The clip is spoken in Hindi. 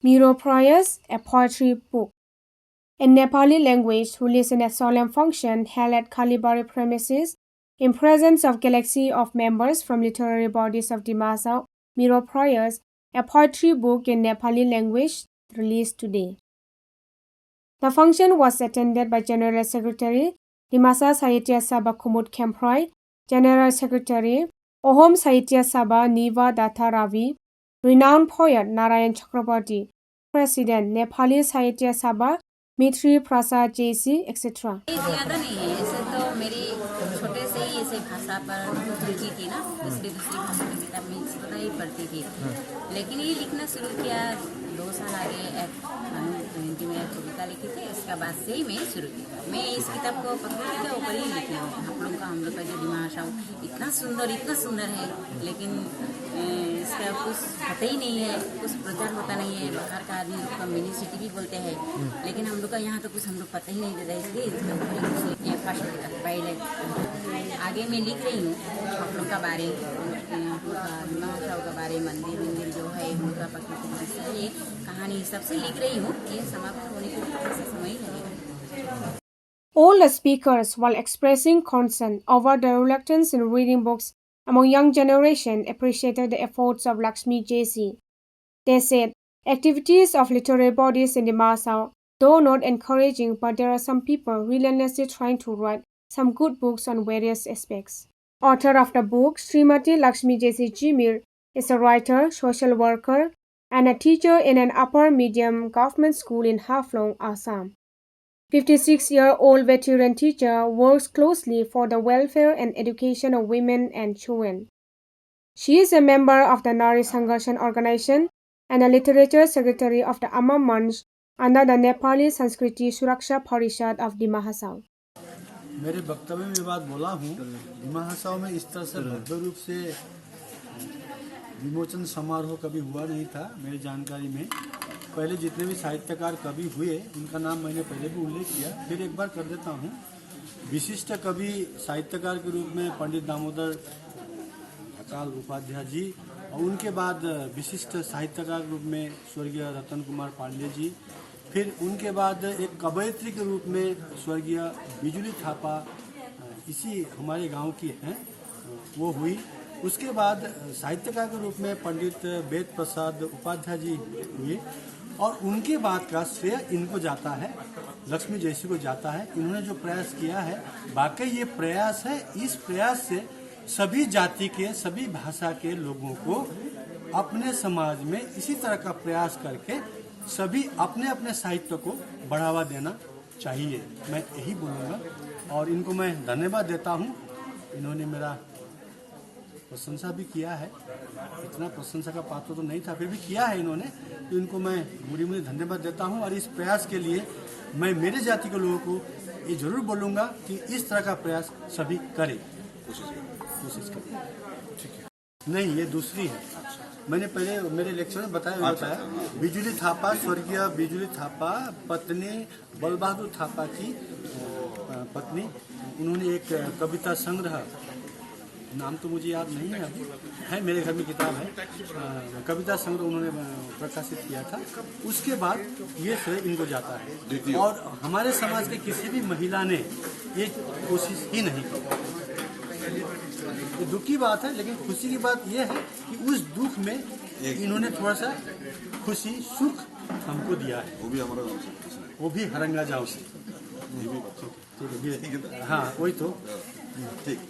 Miroprius, a poetry book. In Nepali language, released in a solemn function held at Kalibari premises, in presence of galaxy of members from literary bodies of Dimasa, Miroprius, a poetry book in Nepali language, released today. The function was attended by General Secretary Dimasa Sahitya Sabha Kumud Kemproy, General Secretary Ohom Sahitya Sabha Niva Datta Ravi, renowned poet Narayan Chakraborty, President Nepali Sahitya Sabha Mitri Prasad JC, etc. ज़्यादा नहीं है, ऐसे तो मेरी छोटे से ही ऐसे भाषा पर रुचि थी ना, दूसरी भाषा की किताब में सदा ही पढ़ती थी। लेकिन ये लिखना शुरू किया 2 साल आगे एक हिंदी में कविता लिखी थी, इसका बाद से ही मैं शुरू की। मैं इस किताब को प्रकृति के ऊपर ही लिखी हूँ। हम लोग का जो दिमाग इतना सुंदर है, लेकिन इसका कुछ पता ही नहीं है, कुछ प्रचार होता नहीं है। बाहर का आदमी उसका मिनी सिटी भी बोलते हैं, लेकिन हम लोग का यहाँ तो कुछ हम लोग पता ही नहीं देता, इसलिए आगे मैं लिख रही हूँ आप लोग का बारे दिमाग का बारे मंदिर जो है उनका प्रकृति ये कहानी सबसे लिख रही हूँ। ये समाप्त होने के लिए समय ही लगेगा। All the speakers, while expressing concern over the reluctance in reading books among young generation, appreciated the efforts of Lakshmi JC. They said, activities of literary bodies in the Dimasa, though not encouraging, but there are some people relentlessly trying to write some good books on various aspects. Author of the book, Srimati Lakshmi JC Jimir, is a writer, social worker, and a teacher in an upper medium government school in Haflong, Assam. 56-year-old veteran teacher works closely for the welfare and education of women and children. She is a member of the Nari Sangharshan organization and a literature secretary of the Amma Manch under the Nepali Sanskriti Suraksha Parishad of Dima Hasao. मेरे वक्तव्य में बात बोला हूँ। दिमा हसाओ में इस तरह से भव्य रूप से विमोचन समारोह कभी हुआ नहीं था मेरी जानकारी में। पहले जितने भी साहित्यकार कवि हुए उनका नाम मैंने पहले भी उल्लेख किया, फिर एक बार कर देता हूँ। विशिष्ट कवि साहित्यकार के रूप में पंडित दामोदर अकाल उपाध्याय जी, और उनके बाद विशिष्ट साहित्यकार के रूप में स्वर्गीय रतन कुमार पांडे जी, फिर उनके बाद एक कवयित्री के रूप में स्वर्गीय बिजुली थापा, इसी हमारे गांव की हैं, वो हुई। उसके बाद साहित्यकार के रूप में पंडित वेद प्रसाद उपाध्याय जी हुए, और उनके बाद का श्रेय इनको जाता है, लक्ष्मी जैसी को जाता है। इन्होंने जो प्रयास किया है वाकई ये प्रयास है। इस प्रयास से सभी जाति के, सभी भाषा के लोगों को अपने समाज में इसी तरह का प्रयास करके सभी अपने अपने साहित्य को बढ़ावा देना चाहिए, मैं यही बोलूँगा। और इनको मैं धन्यवाद देता हूँ। इन्होंने मेरा प्रशंसा भी किया है, इतना प्रशंसा का पात्र तो नहीं था, फिर भी किया है इन्होंने, तो इनको मैं मुड़ी धन्यवाद देता हूँ। और इस प्रयास के लिए मैं मेरे जाति के लोगों को ये जरूर बोलूँगा कि इस तरह का प्रयास सभी करें, कोशिश करें। ठीक है, नहीं ये दूसरी है। मैंने पहले मेरे लेक्चर में बताया बिजुली थापा, स्वर्गीय बिजुली थापा पत्नी बल बहादुर थापा की पत्नी, उन्होंने एक कविता संग्रह, नाम तो मुझे याद नहीं है अभी, है मेरे घर में किताब है, कविता संग्रह उन्होंने प्रकाशित किया था। उसके बाद ये श्रेय इनको जाता है, और हमारे समाज के किसी भी महिला ने ये कोशिश ही नहीं की। ये दुख की बात है, लेकिन खुशी की बात यह है कि उस दुख में इन्होंने थोड़ा सा खुशी सुख हमको दिया है, वो भी हमारा गाँव से, वो भी हरंगा जाओ से। हाँ वही तो ठीक।